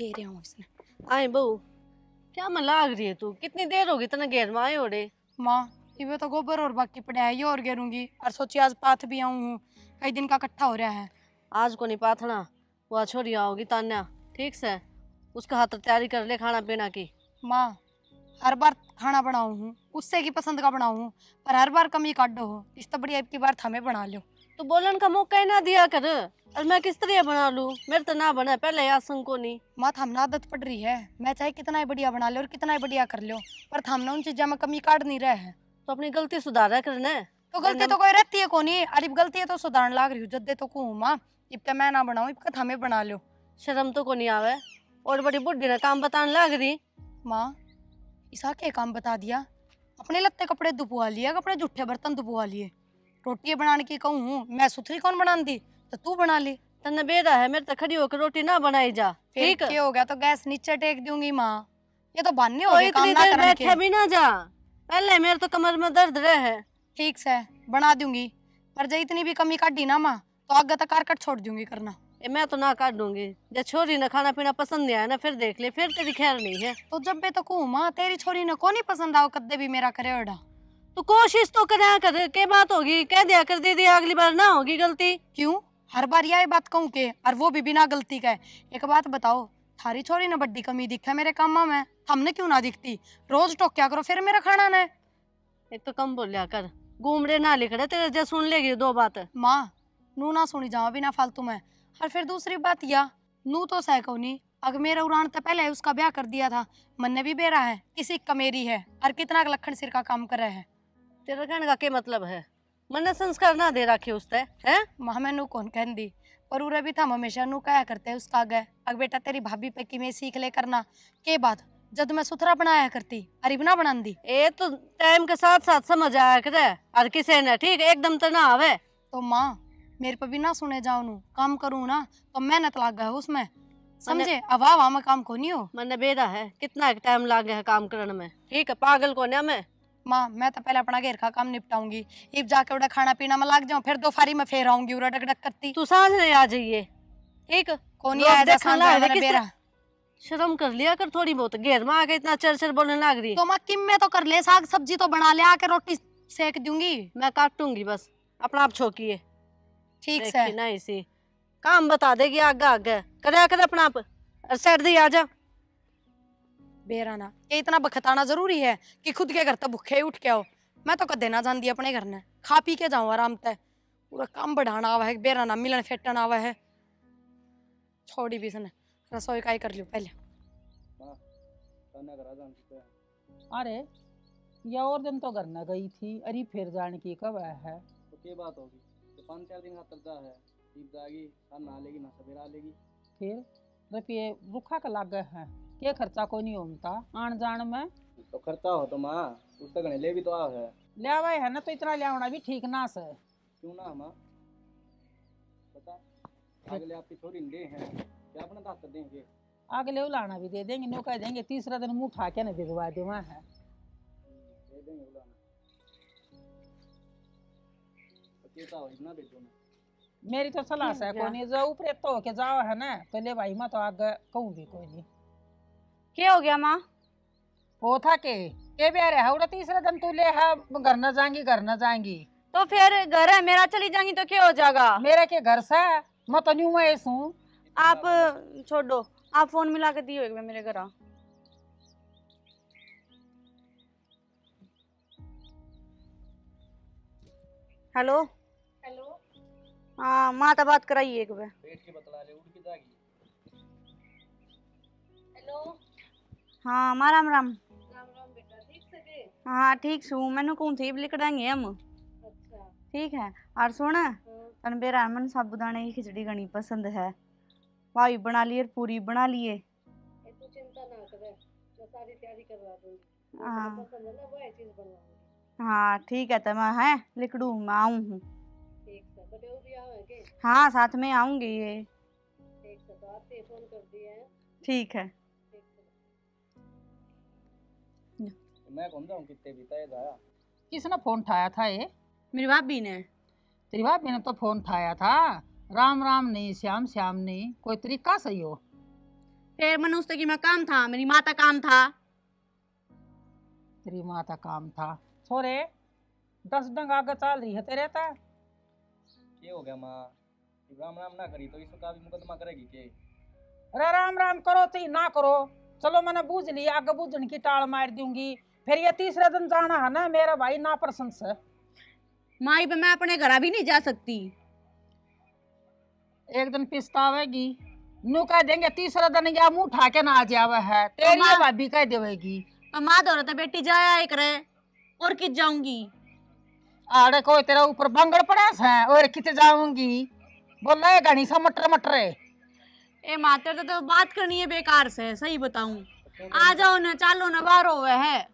घेरे हूँ इसने। आए बहू, क्या मन लाग रही है तू? कितनी देर होगी तना घेर में आए ओड़े? माँ ये तो गोबर और बाकी पड़ा है, ये और घेरूंगी। और सोची आज पाथ भी आऊँ हूँ, कई दिन का इकट्ठा हो रहा है। आज को नहीं पाथना, वो छोरी आओगी तान्या, ठीक से उसका हाथ तैयारी कर ले खाना पीना की। माँ हर बार खाना बनाऊँ हूँ, उससे की पसंद का बनाऊँ हूँ, पर हर बार कमी काटो हो। इस तो बढ़िया की बार थमे बना लो। तो बोलन का मौका ही ना दिया कर। और मैं किस तरह बना लूं? मेरे तो ना बना पहले आसन को नहीं। माँ थमने आदत पड़ रही है, मैं चाहे कितना ही बढ़िया बना लो और कितना ही बढ़िया कर लो, पर थमने उन चीजों में कमी काट नहीं रहा है। तो अपनी गलती सुधारा करना। तो गलती तो कोई रहती है कौन ही, अरे गलती है तो सुधारने लाग रही हूँ। जद्दे तो कहूँ माँ इब मैं ना बनाऊँ, इब थमे बना लो। शर्म तो को नहीं आवे और बड़ी बुढ़ी ने काम बताने लग रही। माँ इसा के काम बता दिया, अपने लत्ते कपड़े दुपवा लिए, कपड़े जूठे बर्तन दुपवा लिए। रोटी बनाने की कहूँ मैं सुथरी कौन बना दी, तो तू बना ली। तन्ने बेरा है मेरे तो खड़ी होकर रोटी ना बनाई जा। ठीक हो गया तो गैस नीचे टेक दूंगी माँ, ये तो बहाने हो तो गए काम इतनी ना देर करने बैठे के। भी ना जा, पहले मेरे तो कमर में दर्द रहे है। ठीक से बना दूंगी, पर जब इतनी भी कमी काटी ना माँ तो आगे तक कारकट छोड़ दूंगी करना। मैं तो ना काट दूंगी। जब छोरी ने खाना पीना पसंद नहीं आया ना, फिर देख ले, फिर तेरी खैर नहीं है। तो जब बे तो कहूँ माँ तेरी छोरी ने को नहीं पसंद आओ कद्दे भी मेरा करे ओडा। तो कोशिश तो करे कर, के बात होगी कह दिया कर दीदी, अगली बार ना होगी गलती। क्यों हर बार यही बात कहूँ के, और वो भी बिना गलती का है। एक बात बताओ, थारी छोरी ने बड्डी कमी दिखा मेरे कामा में, हमने क्यों ना दिखती? रोज टोक्या करो फिर मेरा खाना न। एक तो कम बोलिया कर, घूमरे ना लिख रहे तेरे जो सुन लेगी दो बात। माँ नू ना सुनी जाओ बिना फालतू में। और फिर दूसरी बात या नू तो सह को नहीं, अगर मेरा उड़ान तो पहले उसका ब्याह कर दिया था, मन ने भी बेरा है किसी का मेरी है, और कितना लखन सिर का काम करे है। तेरा कहने का क्या मतलब है? मन संस्कार ना दे रखे उसते है। माँ मैं नू कौन कहन दी, पर उरे भी था हमेशा नू कहा करते है उसका आगे, अगर बेटा तेरी भाभी पे कि मैं सीख ले करना के बात, जब मैं सुथरा बनाया करती अरे बना बना दी। ए तो टाइम के साथ साथ समझ आया करे, और किसे ने ठीक एकदम तो ना आवे। तो माँ मेरे पे भी ना सुने जाओ नू, काम करूँ ना तो मेहनत लाग गया उसमें, समझे? अब वाह में काम को नहीं हो। मैंने बेरा है कितना टाइम लागे है काम करने में, ठीक है पागल को ना मैं। माँ मैं तो पहले अपना घेर का काम निपटाऊंगी, इब जाके उड़ा खाना पीना में लाग जाऊं, फिर दोपहरी में फेर आऊंगी उड़ा डक डक करती। तू सांझ नहीं आ जाइए, ठीक? कौन ही आया देखने जा लग रही बेरा। शर्म कर लिया कर थोड़ी बहुत, घेर में आके इतना चर बोलने लग रही। तो माँ किम में तो कर ले, साग सब्जी तो बना ले, आके रोटी सेक दूंगी। मैं काटूंगी बस, अपना आप छोकिए। ठीक से ना इसी काम बता देगी आगे आगे करे कर अपना आप, साइड दी आ जा। बेरा ना ये इतना बखताना जरूरी है कि खुद के घर तो भूखे ही उठ के आओ। मैं तो कदे ना जानती अपने घर ने, खा पी के जाऊं आराम से, पूरा काम बढ़ाना आवा है, बेरा ना मिलन फेटन आवा है। छोड़ी भी सने रसोई का ही कर लियो पहले। अरे ये और दिन तो घर न गई थी, अरे फिर जाने की कब है? तो क्या बात होगी, तो 5-4 दिन का तर्जा है, ठीक जाएगी, ना लेगी ना सवेरा लेगी। फिर रुपये रुखा का लाग गए हैं, क्या खर्चा कोई नहीं होता आन जान में? तो खर्चा हो तो माँ उस तक ले भी तो आ है। ले आवे है ना, तो इतना ले आना भी ठीक ना से। क्यों ना माँ बता, अगले आपकी छोरी ले हैं क्या अपना दास कर देंगे, अगले उलाना भी दे देंगे, नो कह देंगे तीसरा दिन मुँह उठा के ना भिजवा दे वहाँ है। दे देंगे बुलाना, तो कैसा हो इतना भेजो ना। मेरी तो सलाह है कोई नहीं, जो ऊपर तो के जाओ है ना, तो ले भाई मैं तो आगे कहूँ भी कोई नहीं। क्या हो गया माँ? वो था के ब्याह है उड़ा तीसरा दिन तू ले है घर न जाएंगी, घर न जाएंगी। तो फिर घर है मेरा, चली जाएंगी तो क्या हो जाएगा? मेरे के घर से मैं तो न्यू में हूँ। आप छोड़ो, आप फोन मिला के दिए एक बार मेरे घर आ। हेलो हेलो हाँ माँ तो बात कराइए एक बार। बैठ के बतला ले, उठ के जाएगी। हेलो हाँ माँ राम राम। राम राम बेटा, ठीक से के? हाँ ठीक छू, मैंने कौन थी लिख देंगे हम। अच्छा ठीक है और सुन, तन बेरा मन साबुदाने की खिचड़ी घनी पसंद है, भाई बना लिए पूरी बना लिए। तू चिंता ना करे, मैं सारी तैयारी करवा दूंगी। हाँ पसंद है ना वो चीज बनवाऊंगी। हाँ ठीक है, तो मैं है लिखड़ू मैं आऊँ हूँ। ठीक है, बटेऊ भी आओगे? हाँ साथ में आऊंगी ये। ठीक है, तो आते ही फोन कर दिए हैं। ठीक है। मैं कौन जाऊँ कितने भी तय जाया। किसने फोन उठाया था ये? मेरी भाभी ने। तेरी भाभी ने तो फोन उठाया था, राम राम नहीं श्याम श्याम नहीं, कोई तरीका सही हो? फिर मैंने उससे कि मैं काम था, मेरी माता काम था। तेरी माँ का काम था छोरे, 10 डंग आगे चल रही है तेरे ता। क्या हो गया माँ? राम राम ना करी तो इसका भी मुकदमा करेगी के? अरे राम राम करो चाहे ना करो, चलो मैंने बूझ लिया, आगे बूझने की टाल मार दूंगी। फिर ये तीसरे दिन जाना है ना मेरा भाई ना प्रशंस है। माई पे मैं अपने घर भी नहीं जा सकती। एक दिन पिस्तावेगी, नू कह देंगे तीसरा दिन या मुंह उठा के ना आ जावे है, तेरी माँ- भाभी कह देवेगी। तो माँ दौड़े तो बेटी जाया ही करे, और कित जाऊंगी। आड़े कोई तेरा ऊपर बंगड़ पड़ा है और किते जाऊंगी, बोल रहे घनी सा मटर मटर। ए माँ तेरे तो बात करनी है बेकार से, सही बताऊं। आ जाओ ना, चालो ना, बाहर हो है।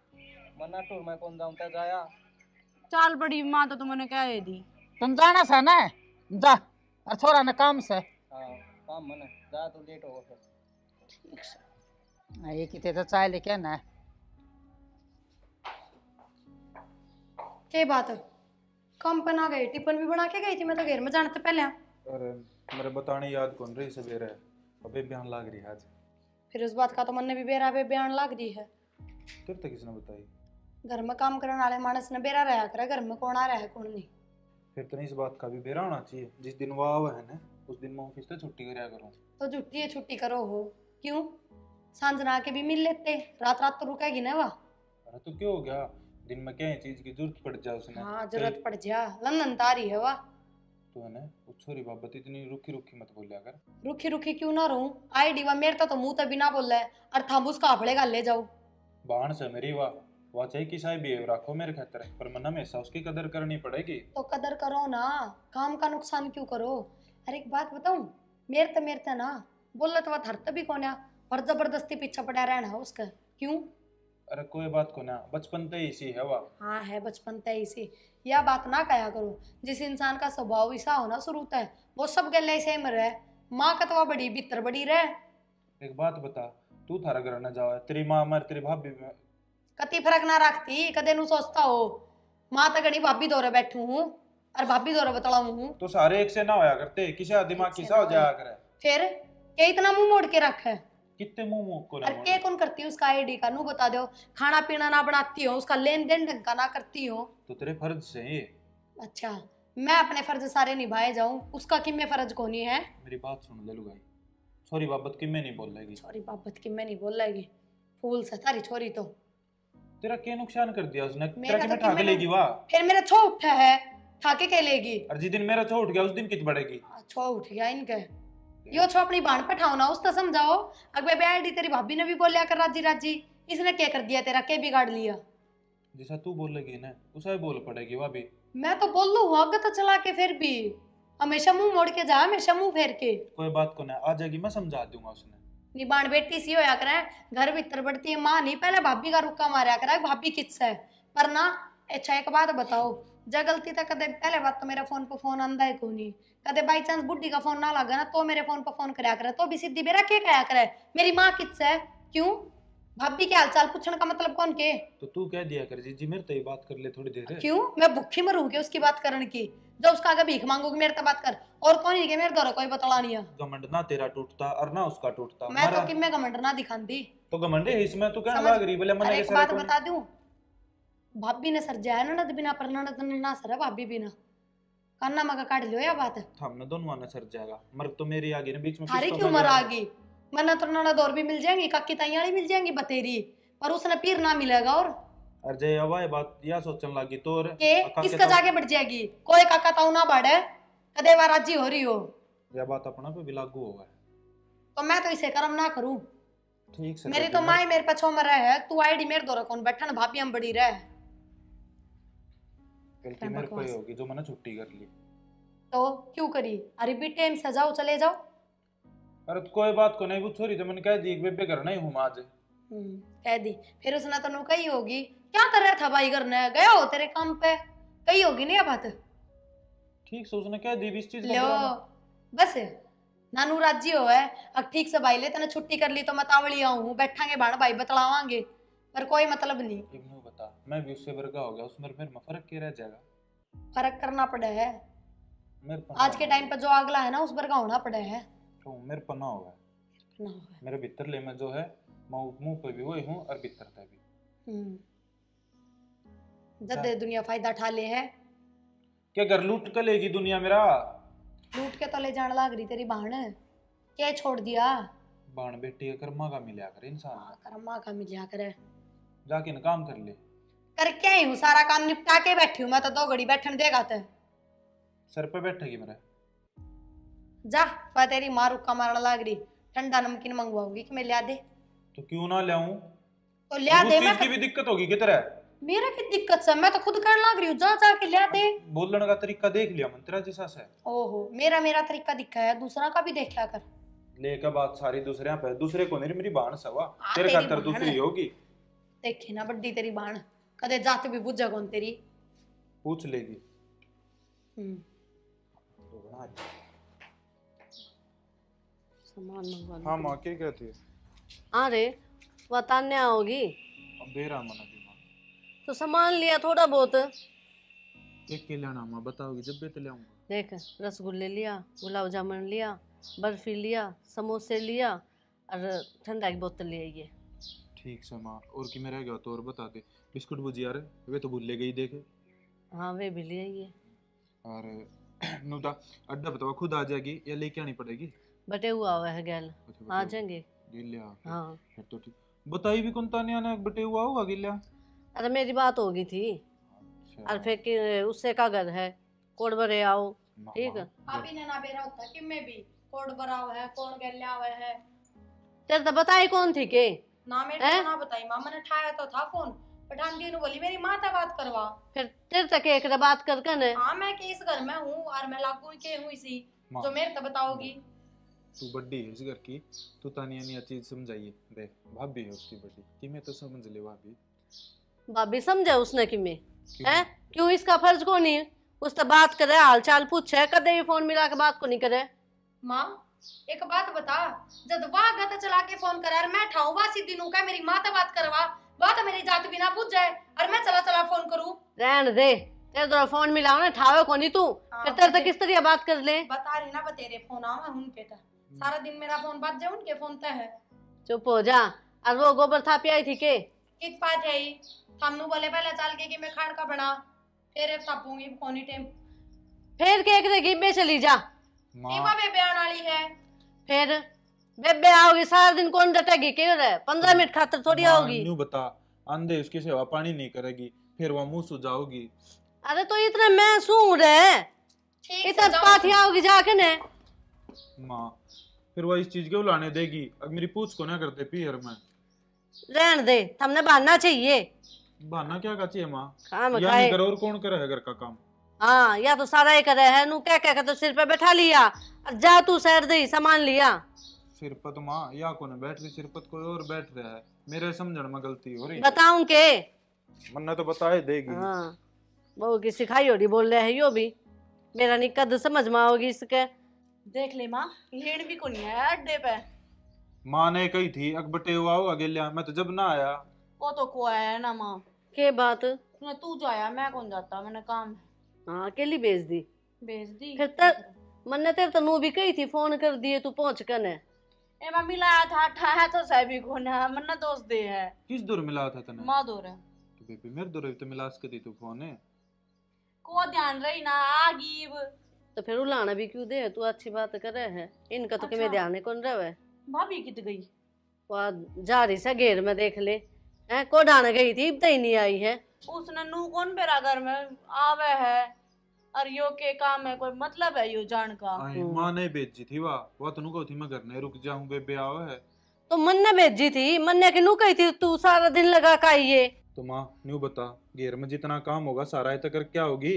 मना टूर मैं कौन जाऊं ते जाया। चाल बड़ी माँ तो तुमने कह ही दी। तुम जाना सा ना, जा और छोरा ने काम से। हाँ काम मन जा तो लेट हो फिर। ये किते तो चाय लेके ना। क्या बात है? काम पर ना गई, टिफिन भी बना के गई थी मैं तो घर में जाने से पहले। अरे मेरे बताने याद कौन रही सवेरे, अबे बयान लाग रही है आज। फिर उस बात का तो मन ने भी बेरा बे बयान लाग दी है। तेरे तक किसने बताई? घर में काम करने वाले मानस ने बेरा रहा करे, घर में कौन आ रहा है कौन नहीं। फिर तो इस बात का भी बेरा होना चाहिए, जिस दिन वो आवा है ना उस दिन मैं ऑफिस से छुट्टी कराया करूँ। तो छुट्टी है, छुट्टी करो हो क्यों? सांझ ना के भी मिल लेते, रात रात तो रुकेगी ना वह। अरे तो क्या हो गया, दिन में क्या चीज की जरूरत पड़ जाए उसने। हाँ जरूरत पड़ जा, लंदन तारी है वह। तो है ना उस छोरी बाबत इतनी रुखी रुखी मत बोलिया कर। रुखी रुखी क्यों ना रहूं? आई डीवा मेरे तो मुंह तभी ना बोल है, और थाम उसका आपड़ेगा ले जाओ। बाण से मेरी वाह चाहे किसा भी रखो मेरे खातर, पर मन हमेशा उसकी कदर करनी पड़ेगी। तो कदर करो ना, काम का नुकसान क्यों करो? अरे एक बात बताऊं, मेरे ते ना बोल तो थरत भी कोन्या, पर जबरदस्ती पीछा पड़ा रहना है उसका क्यों? अरे कोई बात को ना, बचपन से इसी है वाह। हाँ है बचपन ते इसी, यह बात ना कहा करो। जिस इंसान का स्वभाव ऐसा होना शुरू होता है वो सब गले सेम रहे। माँ का तो बड़ी भीतर बड़ी रहे। एक बात बता, तू थारा घर न जाओ, तेरी माँ मर तेरी भाभी कति फर्क ना रखती, कदे नु सोचता हो माँ तो गणी भाभी दौरे बैठू हूँ और भाभी दौरे बतलाऊ हूँ। तो सारे एक से ना होया करते, किसी दिमाग किसा हो जाया करे। फिर क्या इतना मुंह मोड़ के रख है? कितने मुंह को ना और क्या कौन करती है उसका आईडी का नू बता दो। खाना पीना ना बनाती हो, उसका लेन देन ढंग का ना करती हो। तो तेरे फर्ज से ये। अच्छा मैं अपने फर्ज सारे निभाए जाऊं, उसका किम्मे फर्ज कोनी है? मेरी बात सुन ले लुगाई, छोरी बाबत की मैं नहीं बोल लेगी। छोरी बाबत की मैं नहीं बोल लेगी, फूल से तारी छोरी तो। तेरा क्या नुकसान कर दिया उसने? मेरा तेरा तो कि ठाके लेगी वाह। फिर मेरा छो उठा है, ठाके के लेगी? और जिस दिन मेरा छो उठ गया उस दिन कित बढ़ेगी। छो उठ गया इनके, यो छो अपनी बाण पठाओ ना, उस तो समझाओ। अगले बेआईडी तेरी भाभी ने भी बोलिया कर राजी राजी, इसने क्या कर दिया तेरा, क्या बिगाड़ लिया? जैसा तू बोलेगी ना उसा ही बोल पड़ेगी वाह भी। मैं तो बोल लू आगे तो चला के, फिर भी हमेशा मुंह मोड़ के जा, हमेशा मुंह फेर के। कोई बात को ना, आ जाएगी मैं समझा दूंगा उसने। निबाण बेटी सी होया करे, घर भीतर बढ़ती है माँ नहीं, पहले भाभी का रुक्का मारा करे भाभी किस है। पर ना अच्छा एक बात बताओ, जब गलती तक कदे पहले बात तो मेरे फोन पे फोन आंदा है को नहीं, कदे बाई चांस बुड्ढी का फोन ना लगा ना तो मेरे फोन पे फोन कराया करे, तो भी सीधी बेरा क्या कहा करे मेरी माँ किस है क्यों? भाभी के हालचाल पूछने का मतलब कौन के? तो तू कह दिया कर जी मेरे तो ही बात कर ले थोड़ी देर। क्यों मैं भूखी मरूंगी उसकी बात करने की? जब उसका आगे भीख मांगोगी मेरे से बात कर, और कौन ही के मेरे द्वारा कोई बतला नहीं है। घमंड ना तेरा टूटता और ना उसका टूटता। मैं तो कि मैं घमंड ना दिखाती। तो घमंड है इसमें, तू कहना समझ- लाग रही बोले अरे मने एक बात बता दूं, भाभी ने सर जाया ननद बिना पर ननद ना सर भाभी बिना, कान्ना मगा काट लियो या बात है। हमने दोनों आना सर जाएगा, मर तो मेरी आगे ना बीच में थारी किसका की उम्र मजा आ गई, मन्ना तो ननद और भी मिल जाएंगी, काकी ताइयाड़ी मिल जाएंगी बतेरी, पर उसने पीर ना मिलेगा। और और जय हवा बात या सोचने लगी तो और के अक्का किसका के जाके बढ़ जाएगी? कोई काका ताऊ ना बढ़े, कदे बार राजी हो रही हो यह बात अपना पे भी लागू होगा। तो मैं तो इसे कर्म ना करूं। ठीक से मेरी कर तो देना। माई मेरे पछो में रहे है, तू आईडी मेरे द्वारा कौन बैठा ना, भाभी हम बड़ी रहे। गलती मेरे को ही होगी जो मैंने छुट्टी कर ली। तो क्यों करी? अरे भी टाइम से जाओ, चले जाओ। अरे तो कोई बात को नहीं, वो छोरी तो मैंने कह दी बेबे करना ही हूँ आज। कह दी, फिर उसने तो कही होगी क्या कर रहा था भाई, करने गया हो तेरे काम पे, कही होगी नहीं बात। ठीक से उसने कह दी इस चीज लो बस नानू राजी हो है, अब ठीक से भाई ले तने छुट्टी कर ली तो मैं तावली आऊं, बैठांगे बाण भाई बतलावांगे, पर कोई मतलब नहीं। इब्नू बता, मैं भी उससे वर्गा हो गया, उसमें मेरे में फर्क क्या रह जाएगा? फर्क करना पड़े है, मेरे पर आज के टाइम पे जो अगला है ना उस पर का होना पड़े है। तो मेरे पर ना होगा। ना होवे। मेरे भीतर ले में जो है मैं मुंह पे भी वही हूँ और भीतर पे भी। जब दे दुनिया फायदा ठा ले है, क्या घर लूट के लेगी दुनिया मेरा? लूट के तो ले जाने लाग रही तेरी बहन, क्या छोड़ दिया? बाण बेटी कर्मा का मिला करे इंसान हाँ, कर्मा का मिलिया करे। जाके न काम कर ले। करके आई हूँ, सारा काम निपटा के बैठी हूँ मैं तो, 2 घड़ी बैठन देगा ते। सर पे बैठेगी मेरे। जा पा तेरी माँ रुक्का मारने लाग रही, ठंडा नमकीन मंगवाऊंगी कि मैं लिया दे? तो क्यों ना लाऊं? तो लिया दे। उस मैं चीज की भी दिक्कत होगी कि तेरा? मेरा की दिक्कत से, मैं तो खुद करने लग रही हूँ, जा जाके लिया दे। बोलने का तरीका देख लिया मन तेरा जैसा से। ओहो, मेरा तरीका दिखा है, दूसरा का भी देखा कर। लेकर बात सारी दूसरे पे, दूसरे को नहीं, मेरी बाण सवा हाँ, तेरे तेरी खातर बहन दूसरी है। होगी। देखी ना बड्डी तेरी बाण, कदे जात भी बुझ कौन तेरी। पूछ लेगी। सामान मंगवा हाँ लो। माँ क्या कहती है? अरे वो तान्या होगी अब दे रहा मना दी माँ। तो सामान लिया थोड़ा बहुत। एक के लेना माँ बताओगी जब भी तो ले आऊंगा। देख, रसगुल्ले लिया, गुलाब जामुन लिया, बर्फी लिया, समोसे लिया और ठंडा की बोतल ले आइए। ठीक से माँ, और कि मेरा गया तो और बता दे। बिस्कुट भुजिया रे वे तो भूल गई देखे। हाँ वे भी ले आइए। और नुदा अड्डा बताओ खुद आ जाएगी या लेके आनी पड़ेगी? बटे हुआ हुआ है गैल, अच्छा, आ बताओ। जाएंगे। गिल्ला हाँ, फिर तो ठीक। बताई भी कौन तानिया ने बटे हुआ होगा गिल्ला। अरे मेरी बात हो गई थी। अच्छा और फिर उससे का घर है, कोड भरे आओ। माँ, ठीक है। माँ, अभी ने ना बेरा होता कि मैं भी कोड बराव है, कौन गल्या हुआ है तेरे तो बताई कौन थी के? ना, मेरे को ना बताई। मामा ने ठाया तो था फोन, पठान दी ने बोली मेरी माँ से बात करवा। फिर तेरे तक एक बात कर कर न। हाँ, मैं के इस घर में हूँ और मैं लागू के हूँ इसी, माँ, जो मेरे तो बताओगी। तू बड्डी है इस घर की, तू तानिया ने चीज समझाइए। देख भाभी है उसकी बड़ी कि मैं तो समझ ले भाभी। भाभी समझा उसने कि मैं क्यों? है क्यों इसका फर्ज को नहीं उससे बात करे, हाल चाल पूछे, कदे भी फोन मिला के बात को नहीं करे। माँ एक बात बता, जब वाह गता चला के फोन करा और मैं ठाऊं वासी दिनों का मेरी माँ से बात करवा, बात मेरी जात बिना पूछ जाए और मैं चला चला फोन करूं। रहन दे, तेरे द्वारा फोन मिलाओ ना, ठावे को नहीं तू। फिर तेरे तक किस तरह बात कर ले। बता रही ना बतेरे फोन आवा उनके था, सारा दिन मेरा फोन बात जाए उनके फोन तक है। चुप हो जा। और वो गोबर था पियाई थी के? एक बात है ही, हमनु बोले पहले चल के कि मैं खान का बना, फिर तापूंगी फोनी टाइम। फिर के एक गिब्बे चली जा। माँ ईवा बेबे आने वाली है। फिर बेबे आओगी सारा दिन, कौन डटेगी क्यों रे? 15 मिनट खातर थोड़ी माँ, आओगी। न्यू बता, अंधे उसकी सेवा पानी नहीं करेगी, फिर वो मुंह सुझाओगी। अरे तो इतना मैं सू रे, ठीक इतना से जाओ। पाथी आओगी जाके ने। माँ फिर वो इस चीज क्यों लाने देगी? अब मेरी पूछ को ना करते पियर में। रहन दे, हमने बहाना चाहिए। बहाना क्या का चाहिए माँ? काम या खाए। नहीं करो और कौन करे है घर का काम? हाँ, या तो सारा ही करे है, नू कह के तो सिर पे बैठा लिया और जा तू सैर दे सामान लिया। सिरपत माँ या को बैठ रही, सिरपत कोई और बैठ रहा है। मेरे समझण में गलती हो रही। बताऊं के? मन्ना तो बताए देगी। हाँ, बहू की सिखाई होगी बोल रहे है यो भी। मेरा नहीं कद समझ में आओगी इसके। देख ले माँ, लेन भी को नहीं आया अड्डे पे। माँ ने कही थी अकबटे हुआ होगा गिल्ला, मैं तो जब ना आया। वो तो को आया है ना माँ, के बात? तूने तू जाया, मैं कौन जाता, मैंने काम हाँ, अकेली भेज दी। भेज दी। फिर तर मन्ने तेरे तो नू भी कही थी फोन कर दिए तू पहुंच कर ने। ए मम्मी लाया था, ठाया तो सभी को ना, मन्ना दोस्त दे है। किस दूर मिला था तने? माँ दो रहे तो बेबी मेरे दूर तो मिला सके दी तू फोन है। को ध्यान रही ना आगीब। तो फिर उलाना भी क्यों दे? तू अच्छी बात करे है, इनका तो अच्छा। किमें ध्यान है कौन रहे। भाभी कित गई? वहाँ जा रही से घेर में देख ले है, को डान गई थी अब तक नहीं आई है। उसने नू कौन बेरा घर में आवे है, और यो के काम है, कोई मतलब है यो जान का? आई माँ ने भेजी थी वाह तनु को थी मैं घर नहीं रुक जाऊं, बेबे आओ है। तो मन्ने भेजी थी, मन्ने की नू कही थी तू सारा दिन लगा का आइए। तो माँ न्यू बता, घेर में जितना काम होगा सारा तक कर क्या होगी?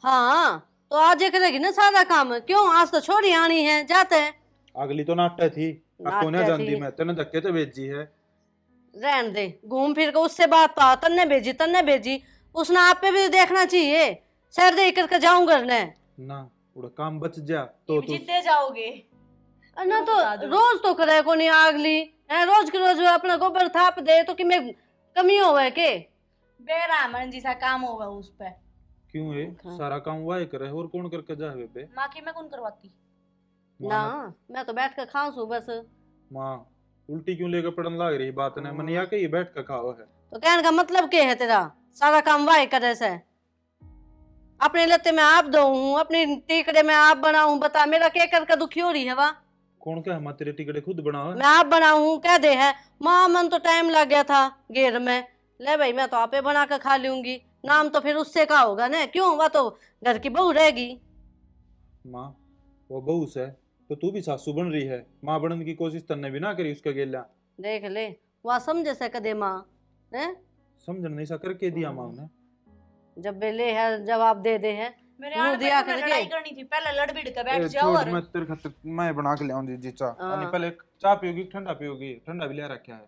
हाँ, तो आज ये करेगी ना सारा काम। क्यों, आज तो छोड़ी आनी है, जाते हैं। अगली तो नाट्य थी, आपको ना नाट्य जानती थी। मैं तेने धक्के तो भेजी है। रहन दे, घूम फिर के उससे बात पा, तन्ने भेजी उसने आप पे भी देखना चाहिए। सर दे करके जाऊं घर ने ना उड़ा काम बच जा तो तू जीते जाओगे। ना तो बता दो। रोज तो करे को नहीं आगली है, रोज के रोज अपना गोबर थाप दे तो कि मैं कमी होवे के? बेरा मन जी सा काम होगा उस पे। क्यों है हाँ। सारा काम वाहे करे और कौन करके जा बेबे? माँ की मैं कौन करवाती? ना, मैं तो बैठ कर खाऊं सू बस। माँ उल्टी क्यों लेकर पड़न लग रही बात ने, मन या कहीं बैठ कर खाओ है। तो कहने का मतलब क्या है तेरा? सारा काम वाही करे से, अपने लत्ते में आप दो हूँ, अपनी टिकड़े में आप बनाऊं, बता मेरा क्या करके दुखी हो रही है वह? कौन क्या हम तेरे टिकड़े खुद बनाओ है? मैं आप बनाऊं कह दे है माँ, मन तो टाइम लग गया था घेर में, ले भाई मैं तो आपे बना कर खा लूंगी, नाम तो फिर उससे का होगा ना, क्यों? वह तो घर की बहू रहेगी। माँ वो बहू से तो तू भी सासू बन रही है, माँ बनने की कोशिश तन्ने भी ना करी उसका गेला। देख ले वह समझे से कदे माँ है, समझन नहीं सा करके दिया माँ ने। जब बेले है जवाब दे दे है, मेरे मुंह आने दिया पे तुम्हें करके। लड़ाई करनी थी, पहले लड़ भिड़ के बैठ ए, जाओ। छोड़, और मैं तेरे खातिर मैं बना के ले आऊं जी चाह। हाँ। यानी पहले चाय पियोगी ठंडा पियोगी? ठंडा भी ले रखा है।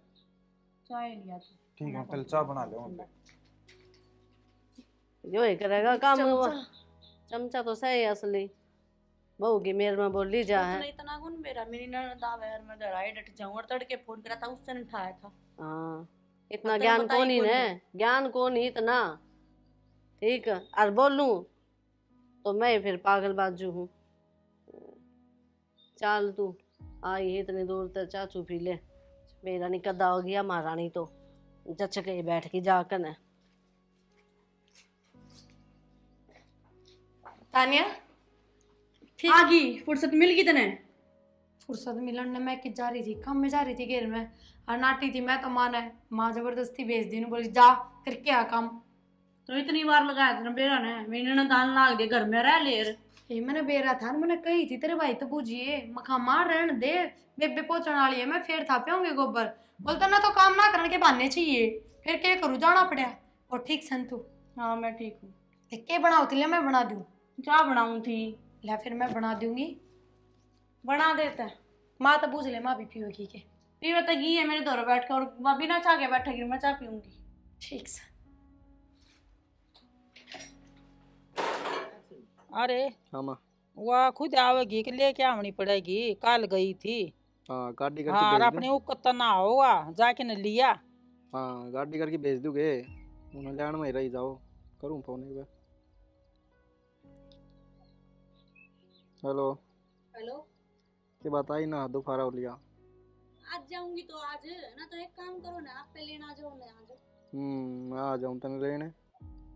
चाय लिया तू। ठीक है पहले चाय बना ले। जो ही करेगा काम। चमचा तो सही असली बहू की मेर में बोली जा है। उसने इतना गुण मेरा मेरी ननद आवे और मैं लड़ाई डट जाऊं, और तड़के फोन करा था उससे नहीं उठाया था। हाँ इतना मतलब ज्ञान बताई कौन ही कौन ने, है? ज्ञान कौन ही इतना। ठीक है और बोलूं तो मैं फिर पागल बाजू हूँ। चल तू आई है इतनी दूर तक चाचू पी ले, मेरा नहीं कदा हो गया महारानी तो जच के बैठ के जाकर न। तानिया आ गई, फुर्सत मिल गई तने? फुर्सत मिलन ने मैं कि जा रही थी, काम में जा रही थी घेर में, और नाटी थी मैं तो माना है, माँ जबरदस्ती भेज दी, बोली जा करके आ काम। तो इतनी बार लगाया तेरे बेरा ने, मेरी ननद आने लाग दे घर में रह ले। ये मैंने बेरा था ना, मैंने कही थी तेरे भाई तो पूछिए मखा मार रहन दे, बेबे पहुंचने वाली है, मैं फिर था पियोंगे गोबर। बोलता ना तो काम ना करने के बहाने चाहिए, फिर क्या करूँ जाना पड़ा। और ठीक सन तू? हाँ मैं ठीक हूँ। के बनाओ ले मैं बना दूँ? क्या बनाऊं थी? ला फिर मैं बना दूंगी, बना देता है। माँ तो पूछ ले, माँ भी पियोगी के? पीवे तो घी है मेरे दौर बैठ के, और बिना चाह के बैठेगी, मैं चाह पीऊंगी। ठीक से। अरे हाँ माँ। वह खुद आवेगी कि लेके आनी पड़ेगी, कल गई थी। हाँ गाड़ी करके हाँ और भेज अपने दो। उकत ना होगा जाके न लिया। हाँ गाड़ी करके भेज दोगे, उन्हें लैंड में ही रही जाओ। करूँ फोन एक बार। हेलो हेलो, के बात आई ना दोबारा हो लिया। आज जाऊंगी तो आज ना, तो एक काम करो ना, आप पे लेना जाओ ना आज। मैं आ जाऊँ तने लेने,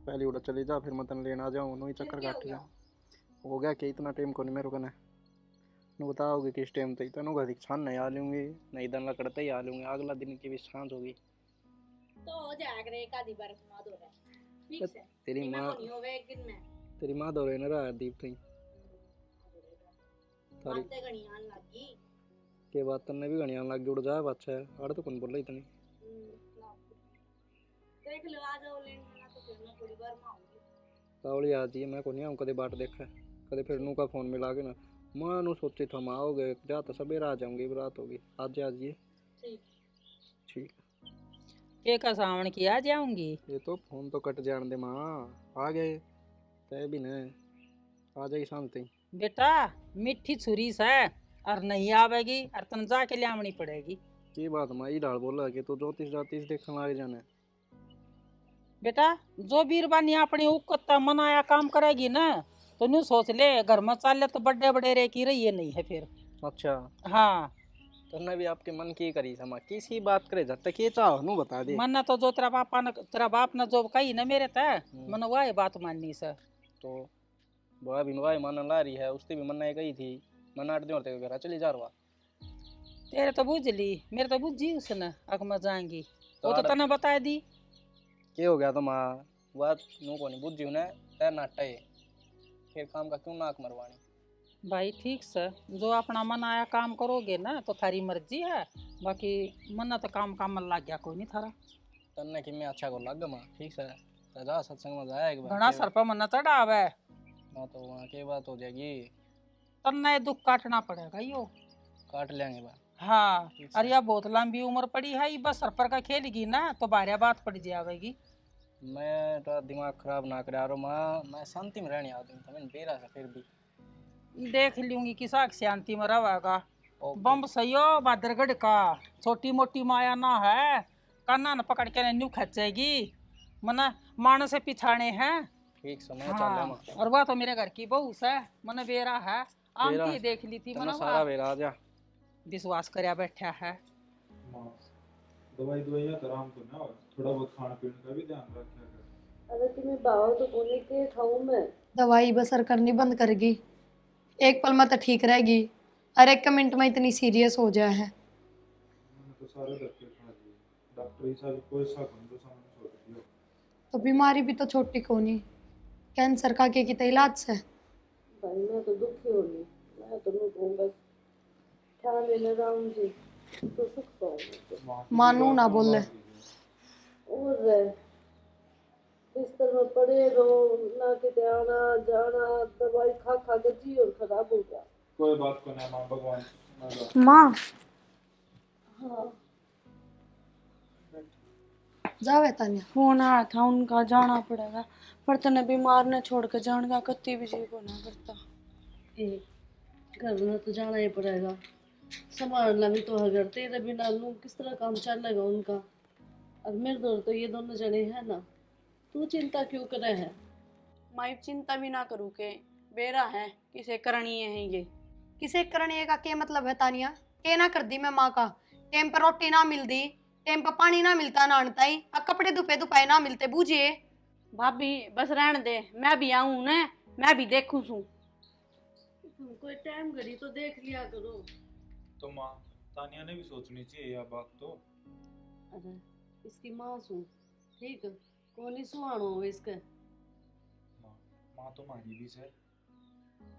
पहले उड़ा चली जा फिर मैं तने लेने आ जाऊँ, नई चक्कर क्या काट हो जा। हो गया कि इतना टाइम को नहीं मेरे को ने बताओगे किस टाइम तक इतना घड़ी छान नहीं आ लूँगी, नहीं दिन लकड़ते ही आ लूँगी, अगला दिन की भी सांझ होगी। तो हो जाएगा रे, एक आधी बार घुमा दो रे, ठीक है? तेरी इतना माँ तो नहीं होगा एक दिन में। तेरी माँ दो रहे ना दीप थी तारी बातें घनी आने लगी। के बाद तन्ने भी घड़ियां लग उड़ जाए अच्छा है। आड़ तो कौन बोल रही इतनी? देख लो आ जाओ लेने, ना तो फिर मैं थोड़ी बार में आऊंगी। सावली आ जी, मैं को नहीं आऊँ कदे बाट देखा कदे फिर नू का फोन मिला के ना माँ नू सोची था माँ आओगे जा तो सवेरा आ जाऊंगी, रात होगी आज आ जाइए। ठीक। ठीक एक सावन की आ जाऊंगी। ये तो फोन तो कट जान दे माँ, आ गए तय भी न आ जाएगी शांति। बेटा मिट्टी छुरी से और नहीं आवेगी और तुम जाके ले आनी पड़ेगी। की बात माँ ये डाल बोला कि तू ज्योतिष ज्योतिष देखने लग जाने। बेटा जो बीरबानी अपनी उकत मनाया काम करेगी ना, तो न्यू सोच ले घर में चाले तो बड़े बड़े रे की रही है नहीं है फिर। अच्छा हाँ तुमने भी आपके मन की करी समा किसी बात करे जब तक ये चाहो नू बता दे। मन ने तो जो तेरा बाप ने जो कही ना मेरे तय, मन वही बात माननी से। तो बुआ भी वाई मन ला रही है, उसने भी मन गई थी मन 8 दिन होते घर चली जा रहा। तेरे तो बुझ ली, मेरे तो बुझी उसने अग में जाएंगी, वो तो आड़- तने बता दी। क्या हो गया तो माँ बात नू को नहीं बुझी उन्हें तय नाटा है, फिर काम का क्यों नाक मरवानी। भाई ठीक से जो अपना मन आया काम करोगे ना तो थारी मर्जी है, बाकी मन तो काम लग गया कोई नहीं थारा। तन्ने की मैं अच्छा को लग माँ ठीक से तो जा सत्संग में जाए एक बार। घना सर पर मन चढ़ावे ना तो वहाँ की बात हो जाएगी, तन्ने दुख काटना पड़ेगा यो। काट लेंगे बा। हाँ अरे यार बहुत लंबी उम्र पड़ी है, ये बस सर पर का खेलेगी ना तो बारह बात पड़ जाएगी। मैं तो दिमाग खराब ना करे यारो माँ, मैं शांति में रहने आदमी था, मैंने बेरा था फिर भी देख लूंगी किसा शांति में रहेगा। ओके। बम सही हो बादरगढ़ का, छोटी मोटी माया ना है, काना न पकड़ के न्यू खचेगी, मना मानो से पिछाने हैं। ठीक समय हाँ, चल माँ। और वह तो मेरे घर की बहू है, मन बेरा है बेरा आमती देख ली थी तना मन सारा बेरा आ जा। विश्वास करया बैठा है। माँ दवाई दवाइयाँ तो आराम को ना हो, थोड़ा बहुत खाने पीने का भी ध्यान रखा कर। अरे तुम्हें बाबा तो बोले के खाऊं मैं। दवाई बसर करनी बंद करेगी, एक पल में तो ठीक रहेगी और एक मिनट में इतनी सीरियस हो जाए है। मैंने तो सारे धक्के खा लिए, डॉक्टर ही साहब कोई सा कौन तो सामने छोड़ दियो। तो बीमारी भी तो छोटी कोनी, कैंसर का के कितना इलाज से। भाई मैं तो दुखी हो गई, मैं तो नहीं कहूँ बस ठान लेने राम जी तो सुख पाऊंगी। मानू ना बोले। और बिस्तर में पड़े रहो ना किते आना जाना, दवाई खा खा के जी और खराब हो गया। कोई बात को ना माँ, भगवान सुनेगा। माँ हाँ जावे तानिया। फोन आया था उनका, जाना पड़ेगा पर तने बीमार ने छोड़ के जाने का कत्ती भी जी को ना करता। घर में तो जाना ही पड़ेगा, संभालना भी तो है घर, तेरे बिना लूँ किस तरह काम चलेगा उनका। और मेरे दौर तो ये दोनों जने हैं ना, तू चिंता क्यों करे है। माई चिंता भी ना करूँ के बेरा है किसे करनी है ये। किसे करने का क्या मतलब है तानिया? के ना कर दी मैं माँ का, टाइम पर रोटी ना मिल दी, टाइम पर पानी ना मिलता नहाता ही, अब कपड़े धुपे धुपाए ना मिलते, बूझिए। भाभी बस रहने दे, मैं भी आऊँ ना, मैं भी देखूँ सू। कोई टाइम घड़ी तो देख लिया करो। तो माँ तानिया ने भी सोचनी चाहिए यह बात तो। अरे इसकी माँ सू ठीक, कौन ही सुहानो हो इसके। माँ माँ तो मारी भी से,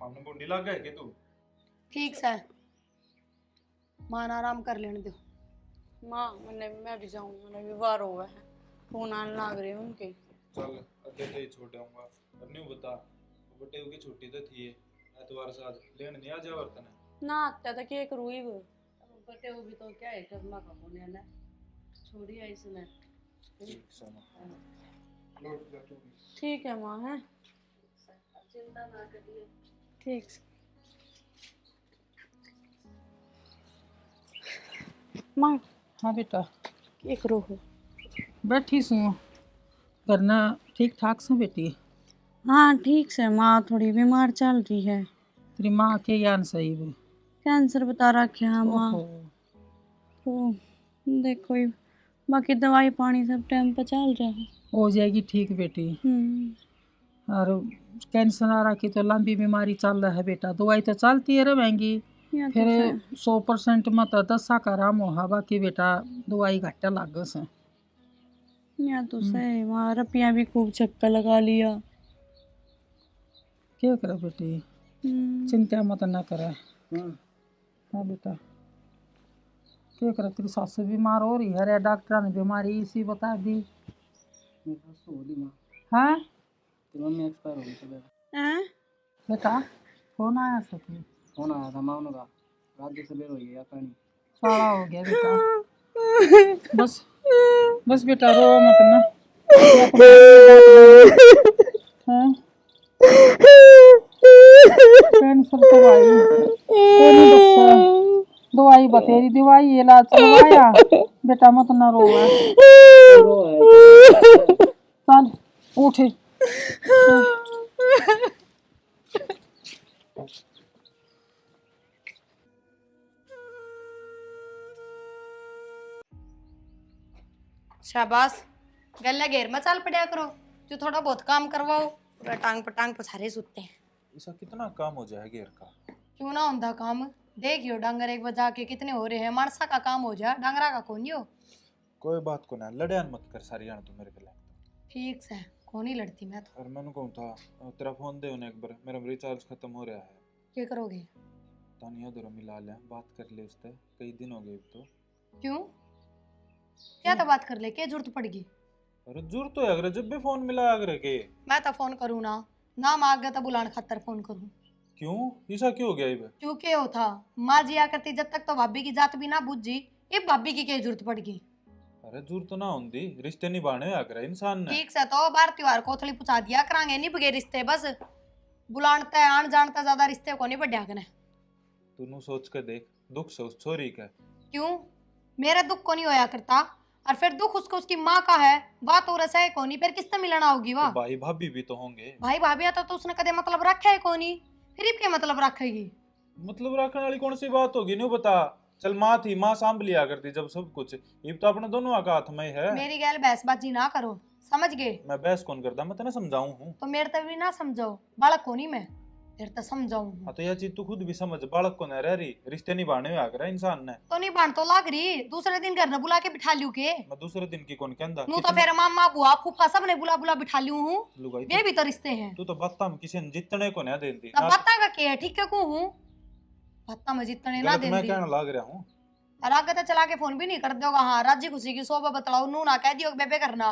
हमने बुंडी लग गए के तू। ठीक से मान आराम कर लेने दो। माँ मैं भी जाऊँ, मैंने भी बार हुआ है, फोन आने लग रहे उनके। चल अकेले ही छोड़ आऊंगा, अब नहीं बता बटे की छुट्टी तो थी एतवार से आज लेन नहीं आ जा वर्तन ना आत्या तक ये करूँ ही वो। बटे वो भी तो क्या है कर्मा का बोले ना, छोड़िया इसने। ठीक से माँ, लौट जा तू भी। ठीक है माँ, है चिंता ना करिए। ठीक। माँ हाँ बेटा ये करो हो। बैठी सू, करना ठीक ठाक से बेटी। हाँ ठीक से माँ, थोड़ी बीमार चल रही है। तेरी माँ के यान सही है। कैंसर बता रखा है माँ। ओहो, तो देखो ही, बाकी दवाई पानी सब टाइम पर चल रहा है। हो जाएगी ठीक बेटी। और कैंसर आ रहा की तो लंबी बीमारी चल रहा है बेटा, दवाई तो चलती है रहेंगी, या तो फिर सही। 100% में तो 10 का आराम हो, बाकी बेटा दवाई घट्टा लग से। या तो सही माँ, रपिया भी खूब चक्कर लगा लिया। क्या करे बेटी, चिंता मत ना करे। हाँ बेटा क्या करे, तेरी सास बीमार हो रही है रे, डॉक्टर ने बीमारी इसी बता दी। हाँ मम्मी एक्सपायर हो गई सुबह। हैं? बेटा फोन आया था तू? फोन आया था माँ का, रात की सवेर हुई है या कहीं। सारा हो गया बेटा, बस बस बेटा रो मत ना। हाँ कैंसर तो भाई कोई बच्चा, दवाई बतेरी दवाई इलाज चलवाया बेटा, मत ना रो। चल उठे। शाबाश, गले घेर में चाल पड़ा करो, जो थोड़ा बहुत काम करवाओ, पूरा टांग पटांग पसारे सुते हैं। ऐसा कितना काम हो जाए घेर का। क्यों ना होता काम, देखियो डांगर एक बजा के कितने हो रहे हैं, मानसा का काम हो जा, डांगरा का कौन हो। कोई बात को ना लड़ियान मत कर सारी जान तू मेरे के लिए। ठीक से कौन ही लड़ती मैं तो। और मैंने कहूँ था तेरा फोन दे उन्हें एक बार, मेरा रिचार्ज खत्म हो रहा है। क्या करोगे? तानिया उधर मिला ले, बात कर ले उससे, कई दिन हो गए तो। क्यों, क्या तो बात कर ले, क्या जरूरत पड़ गई? अरे जरूर तो है, अगर जब भी फोन मिला अगर के मैं तो फोन करूँ ना, नाम आ गया तो बुलाने खातर फोन करूँ। क्यों ऐसा क्यों हो गया इब? क्यों क्या हो था, माँ जिया करती जब तक तो भाभी की जात भी ना बुझी, ये भाभी की क्या जरूरत पड़ गई? अरे जरूरत तो ना होंदी, रिश्ते निभाने आकर इंसान ने। ठीक से तो बार त्योहार कोथली पुछा दिया करांगे, नहीं बगे रिश्ते बस बुलानता है, आन जानता ज्यादा रिश्ते को नहीं बढ़िया कने। तू सोच के देख, दुख से उस छोरी का। क्यों, मेरा दुख को नहीं होया करता, और फिर दुख उसको उसकी माँ का है, बात और ऐसा है कोनी, फिर किससे मिलना होगी वाह? तो भाई भाभी भी तो होंगे। भाई भाभी आता तो उसने कदे मतलब रखा है कोनी, फिर क्या मतलब रखेगी? मतलब रखने वाली कौन सी बात होगी, नहीं बता। चल माँ थी, माँ सांभ लिया करती जब सब कुछ। ये तो अपने दोनों का हाथ में है। मेरी गैल बहसबाजी ना करो, समझ गए? मैं बहस कौन करता, मैं तेने समझाऊं हूँ। तो मेरे तभी ना समझाओ, बालक को नहीं मैं फिर तो समझाऊं। हाँ तो यह चीज तू खुद भी समझ, बालक को न रह रही, रिश्ते निभाने हुआ कर इंसान ने। तो नहीं बांध तो लाग रही, दूसरे दिन घर ने बुला के बिठा लियो के। मैं दूसरे दिन की कौन कहता नू तो फिर मामा बुआ फूफा सब ने बुला बुला बिठा लियो हूँ। लुगाई ये भी तो रिश्ते हैं। तू तो बत्ता में किसी ने जितने को ना देती तब बत्ता का क्या है, ठीक है को हूँ बत्ता में जितने ना गलत मैं देंदी। कहने लाग रहा हूँ। और आगे तो चला के फोन भी नहीं कर दोगा। हाँ राजी खुशी की शोभा बतलाओ, नू ना कह दियो कि बेबे करना।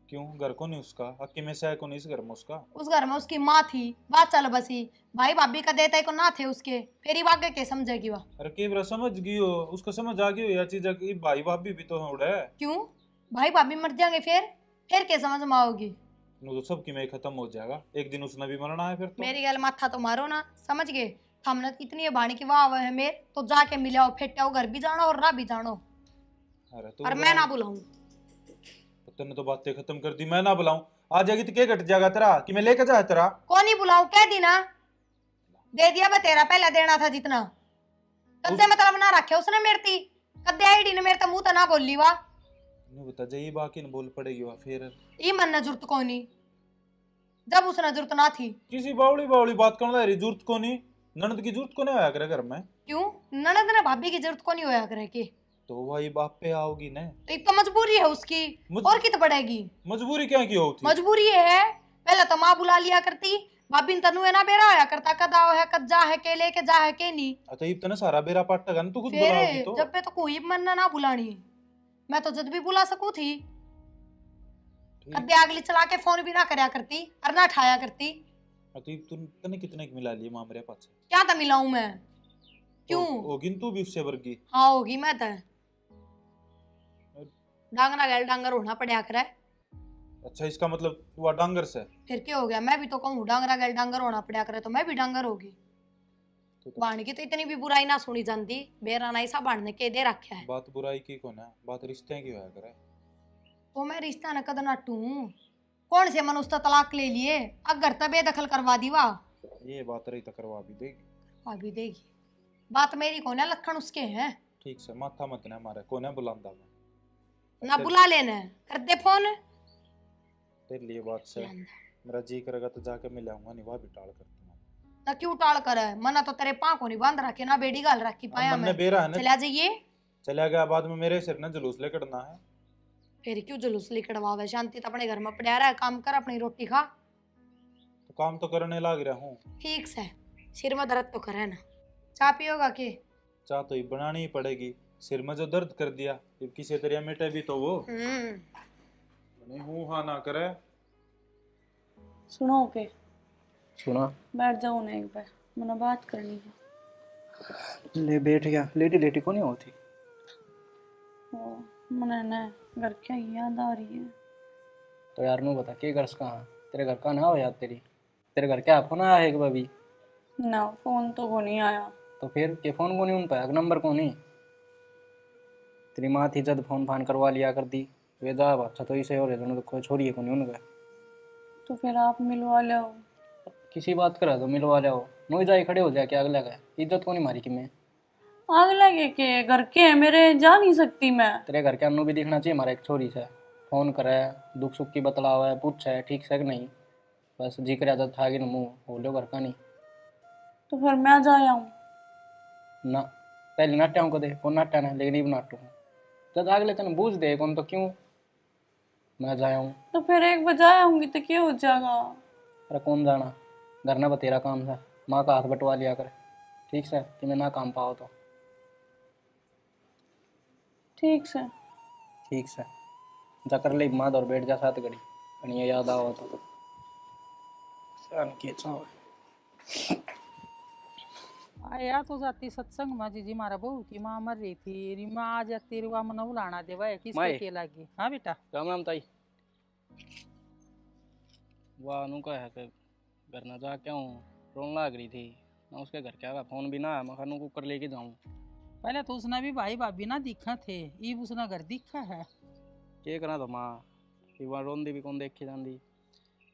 क्यों, घर को नहीं उसका अक्की में से को नहीं इस घर में उसका। उस घर में उसकी माँ थी, बात चल बसी, भाई भाभी का देता को ना थे उसके, फिर ही आगे के समझेगी वह। अरे केवरा समझ गई हो, उसको समझ आ गई हो यह चीज कि भाई भाभी भी तो है उड़े। क्यों भाई भाभी मर जाएंगे फिर क्या समझ में आओगी? नु तो सबकी में खत्म हो जाएगा, एक दिन उसने भी मरना है फिर तो। मेरी गल माथा तो मारो ना, समझ गए? हमने तो इतनी बाणी की वाह है मेरे, तो जाके मिलाओ फेटाओ, घर भी जानो और ना भी जानो। अरे तो और मैं ना बुलाऊं। तूने तो बातें खत्म कर दी, मैं ना बुलाऊं? आ जाएगी तो क्या घट जाएगा तेरा, कि मैं लेके जाए तेरा? कौन ही बुलाऊं, कह दी ना, दे दिया मैं तेरा, पहले देना था जितना। कद्दे मतलब ना रखे उसने मेरे ती, कद्दे आईडी ने मेरे तो मुंह तो ना बोल ली वाह। नहीं बता जाइए बाकी न बोल पड़ेगी वह फिर। ये मन न जरूरत को नहीं, जब उसने जरूरत ना थी। किसी बावड़ी बावड़ी बात करना रही, जरूरत को नहीं, ननद की जरूरत को नहीं होया करे घर में। क्यों ननद ने भाभी की जरूरत को नहीं होया करे की? तो वही बाप पे आओगी ना। तो एक तो मजबूरी है उसकी, और की तो पड़ेगी। मजबूरी क्या की होती? मजबूरी है, पहले तो माँ बुला लिया करती, भाभी तनु है ना बेरा होया करता, कद आओ है कद जा है के लेके जा है के नहीं। तो इतना सारा बेरा पाटेगा ना, तू खुद बुलाओगी फिर तो। जब पे तो कोई मन ना बुलानी, मैं तो जब भी बुला सकूं थी। कद्दे अगली चला के फोन भी ना करया करती और ना उठाया करती। तो तूने कितने की मिला लिए माँ मेरे पास? क्या तो मिलाऊं मैं? क्यों होगी तू भी उससे वर्गी। हाँ होगी, मैं तो डांगरा गैल डांगर होना पड़ा करे। अच्छा इसका मतलब वो डांगर से। फिर क्या हो गया, मैं भी तो कहूँ डांगरा गैल डांगर होना पड़ा करे, तो मैं भी डांगर होगी। बाण की तो इतनी भी बुराई ना सुनी जाती, बेराना ऐसा बाण ने के दे रखा है। बात बुराई की को ना, बात रिश्ते की होया करे। तो मैं रिश्ता न कद नटू, कौन से मन उसका तलाक ले लिए, अब घर तक बेदखल करवा दी वाह। ये बात रही तो करवा भी देगी। अभी देगी, बात मेरी कौन है, लखन उसके हैं। ठीक से माथा मत ना मारे, को ना बुलांदा मैं ना बुला लेना, कर दे फोन। तेरे लिए बात से मेरा जी करेगा तो जाके मिल आऊंगा, नहीं वह भी टाल करती हूँ। ना क्यों टाल कर है, मना तो तेरे पाँ को नहीं बांध रखे ना बेड़ी गाल रखी पाया मन ने मैं। बेरा है ना, चला जाइए। चला गया बाद में मेरे सिर ने जुलूस लेकर है। फिर क्यों जुलूस लिखड़वावे, शांति तो अपने घर में पड़ा रहा है, काम कर अपनी रोटी खा। तो काम तो करने लग रहा हूँ। ठीक से सिर में दर्द तो करे ना, चाय पियोगा के? चाह तो ही बनानी ही पड़ेगी, सिर में जो दर्द कर दिया फिर किसी तरह मिटे भी तो वो। नहीं हूँ हाँ ना करे। सुनो के सुना? बैठ जाओ ना एक बार, मैंने बात करनी है। ले बैठ गया, लेटी लेटी को नहीं होती। ओ मैंने ना घर क्या याद आ रही है। तो यार नू बता के घर कहाँ, तेरे घर का ना हो यार, तेरे घर क्या फोन आया है एक बार भी? ना फोन तो को नहीं आया। तो फिर के फोन को नहीं उन पाया, नंबर को नहीं? तेरी माँ थी जब फोन फान करवा लिया कर दी, वे जा अच्छा तो इसे हो रहे तो कोई छोड़ी है को नहीं उनका। तो फिर आप मिलवा लो। किसी बात करा तो मिलवा जाओ, नोई जाए खड़े हो जाए क्या अगला का, इज्जत को नहीं मारी कि मैं? आग लगे के घर के है मेरे, जा नहीं सकती मैं। तेरे घर के अन्नू भी दिखना चाहिए हमारा, एक छोरी से फोन करे, दुख सुख की बतलावा है, पूछे ठीक से कि नहीं, बस जी कर आदत था कि मुँह बोलो घर का नहीं। तो फिर मैं जाया हूँ ना पहले नाट्या को दे कौन नाट्या ना, लेकिन नाटू हूँ जब अगले तेन बूझ दे कौन, तो क्यों मैं जाया हूँ? तो फिर एक बजाय आऊंगी तो क्या हो जाएगा? अरे कौन जाना, घर ना बतेरा काम था, माँ का हाथ बटवा लिया कर ठीक से कि मैं ना काम पाओ तो। ठीक से ठीक से जा कर ले माँ और बैठ जा साथ घड़ी, ये याद आओ तो आया तो जाती सत्संग में जीजी मारा बहू की माँ मर रही थी, री माँ आ जाती री वहाँ मना उलाना देवा है किसके के लागी। हाँ बेटा राम राम ताई। वाह अनु का है कि घर ना जा क्या हूँ, रोन लाग रही थी ना, उसके घर क्या फोन भी ना, मैं खानू कुकर लेके जाऊँ। पहले तो उसने भी भाई भाभी ना दिखा थे, ईब उसने घर दिखा है। क्या करना तो माँ कि वहाँ रोन दी भी कौन देख के जान दी।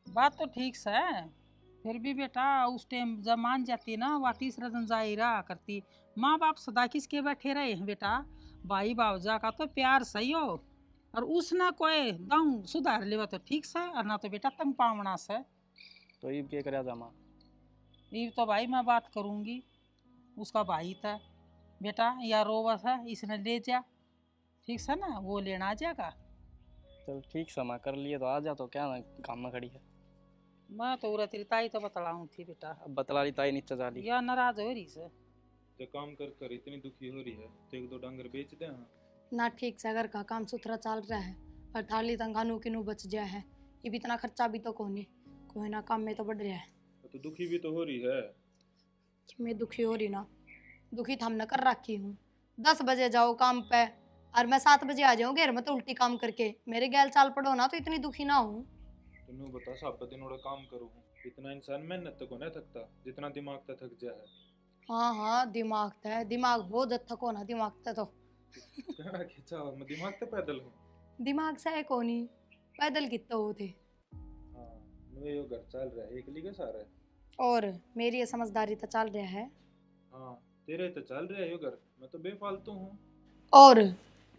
बात तो ठीक से है, फिर भी बेटा उस टाइम जब मान जाती ना वह तीसरा दिन जा ही रहा करती। माँ बाप सदा किसके बैठे रहे हैं बेटा, भाई भावजा का तो प्यार सही हो, और उसने कोई दाऊ सुधार लेवा तो ठीक से, और ना तो बेटा तंग पावना से। तो ये क्या करा जामा? ये तो भाई मैं बात करूंगी, उसका भाई था बेटा या रोवा था, इसने ले जा, ठीक से ना, वो लेना आ जाएगा। चल ठीक समा कर लिए तो आ जा, तो क्या ना काम में खड़ी है। मैं तो उरा तेरी ताई तो बतलाऊं थी बेटा, अब बतला ली ताई नीचे जा ली। या नाराज हो रही से। जो काम कर कर इतनी दुखी हो रही है तो एक दो डंगर बेच दे। हाँ ना ठीक से घर का काम सुथरा चल रहा है और थाली तंगानू किनू बच गया है। ये भी इतना खर्चा भी तो कोई ना काम में तो बढ़ रहा है। तो दुखी भी तो हो रही है। मैं दुखी हो रही ना, दुखी तो हमने कर रखी हूँ। 10 बजे जाओ काम पे और मैं 7 बजे आ जाऊँ घर में तो उल्टी काम करके, मेरे गैल चाल पड़ो ना तो इतनी दुखी ना हूँ। तुम बता सब दिन और काम करूँ, इतना इंसान मेहनत तो को नहीं थकता जितना दिमाग तो थक जा है। हाँ दिमाग है, दिमाग हो जब थको ना दिमाग ते तो कहना खींचा मैं दिमाग तो पैदल हूँ। दिमाग से है कोनी पैदल कितना होते। हाँ मैं यो घर चल रहा है एकली के सारा है। और मेरी ये समझदारी तो चल रहा है। हाँ तेरे तो चल रहा है यो घर, मैं तो बेफालतू हूँ। और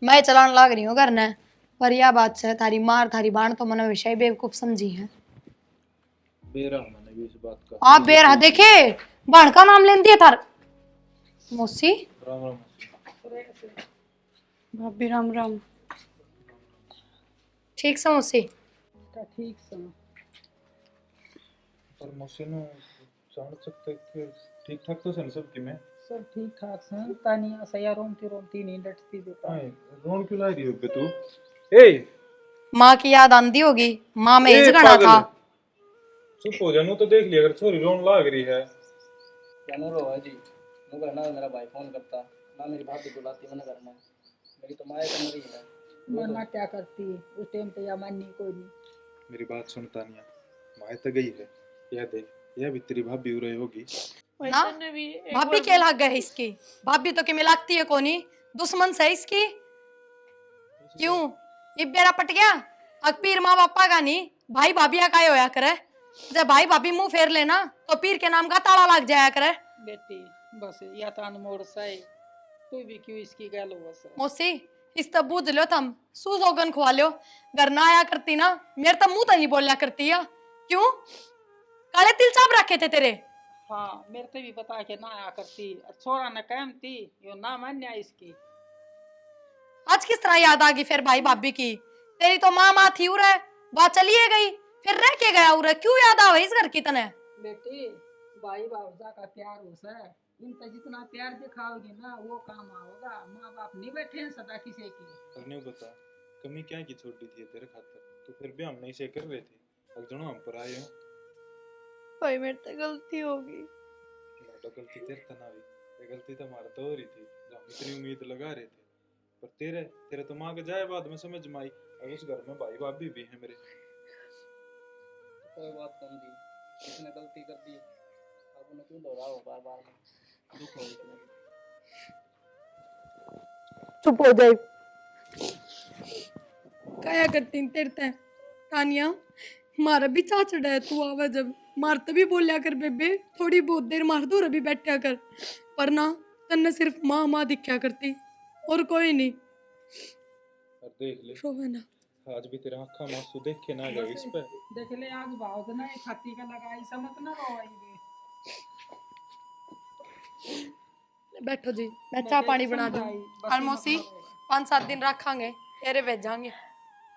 मैं चलाने लग रही हूँ घर ने, पर यह बात से थारी मार थारी बाण तो मैंने हमेशा ही बेवकूफ समझी है। बेरा मैंने भी इस बात का। आप बेरा देखे बाण का नाम लेन दिया थार मौसी। राम राम। भाभी राम राम। ठीक से मौसी। ठीक से पर मौसी ने जान सकते कि ठीक ठाक तो सन सब की में सब ठीक ठाक से। तानिया सया रोमती रोमती नहीं डटती बेटा। हाय रोन क्यों ला रही हो बे तू? ए माँ की याद आंदी होगी, माँ में ए, इज गणा पागल। था। चुप हो जा, नू तो देख लिया अगर छोरी रोन लाग रही है। क्या नो रो है जी, नो करना मेरा भाई फोन करता ना, मेरी भाभी बुलाती मैंने करना, मेरी तो माया तो मरी है। मरना क्या करती उस टाइम तो या माननी कोई नहीं। मेरी बात सुन तानिया, माए तो गई है, यह देख यह भी तेरी भाभी हो रही होगी। ना भाभी के लाग गए इसकी, भाभी तो किमें लागती है कोनी, दुश्मन से इसकी। क्यों ये बेरा पट गया? अब पीर माँ बापा का नहीं भाई भाभी का होया करे, जब भाई भाभी मुंह फेर लेना तो पीर के नाम का ताला लग जाया करे। बेटी बस या तान मोड़ से तू भी क्यों इसकी गैल हो बस। मौसी इस तब बूझ लो तुम, सूजोगन खुआ लो, घर ना आया करती ना मेरे तब मुंह तो नहीं बोलिया करती है। क्यों काले तिल चाप रखे थे तेरे? हाँ मेरे से भी बता के ना आया करती, छोरा न कहम थी यो ना मान्या इसकी। आज किस तरह याद आ गई फिर भाई भाभी की? तेरी तो माँ थी उरे, बात चलिए गई फिर रह के गया उरे, क्यों याद आवे इस घर की तने? बेटी भाई बाबा का प्यार हो से, इनका जितना प्यार दिखाओगी ना वो काम आओगा। माँ बाप नहीं बैठे हैं सदा किसी की। करने बता कमी क्या की छोटी थी तेरे खातर, तो फिर भी हम नहीं से कर रहे थे, अब जनो हम पर आए हो। भाई मेरे से गलती होगी। लाडो गलती तेरे तना भी, ये गलती तो हमारा तो हो रही थी जो हम इतनी उम्मीद लगा रहे थे, पर तेरे तेरे तो माँ के जाए बाद में समझ में आई। अब उस घर में भाई भाभी भी है मेरे। कोई बात कम दी, किसने गलती कर दी, अब उन्हें क्यों दोहराओ बार बार, दुख हो इसमें। चुप हो जाए, क्या करती तेरे ते तानिया, मारा भी चाचड़ा है तू आवा जब मारते भी बोलिया कर बेबे, थोड़ी बहुत देर मार दूर अभी बैठा कर, पर ना तन्ने सिर्फ माँ माँ दिखा करती और कोई नहीं। और देख ले रोवे ना, आज भी तेरा आँखा मांसू देख के ना गए इस पे। देख ले आज भाव तो ना खाती का लगाई समझ ना रोवाई भी। बैठो जी मैं चाय पानी बना दूं। और मौसी 5-7 दिन रखांगे तेरे भेजांगे।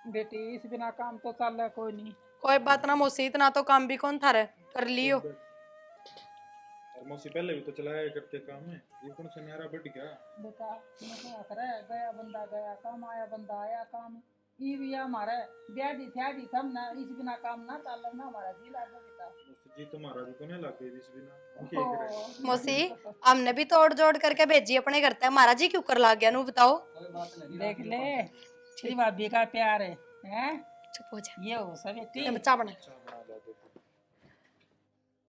बेटी इस बिना काम तो चल रहा कोई नहीं। कोई बात ना मौसी, इतना तो काम भी कौन था रे, कर लियो। और मौसी पहले भी तो चलाया करते काम में, ये कौन सा न्यारा बढ़ गया। बेटा मैं क्या करे, गया बंदा गया काम, आया बंदा आया काम। ई भी हमारे ब्यादी थ्यादी थम ना, इस बिना काम ना चल ना हमारा जी लागे बेटा। मौसी जी तुम्हारा भी कोने लगे इस बिना, हम क्या करे। मौसी हमने भी तोड़ जोड़ करके भेजी अपने घर तक, महाराज जी क्यों कर ला गया नू बताओ। कोई बात नहीं, देख ले तेरी भाभी का प्यार है, हैं? चुप हो जा, ये हो सब बेटी। मैं चाय बना। अच्छा बना दे।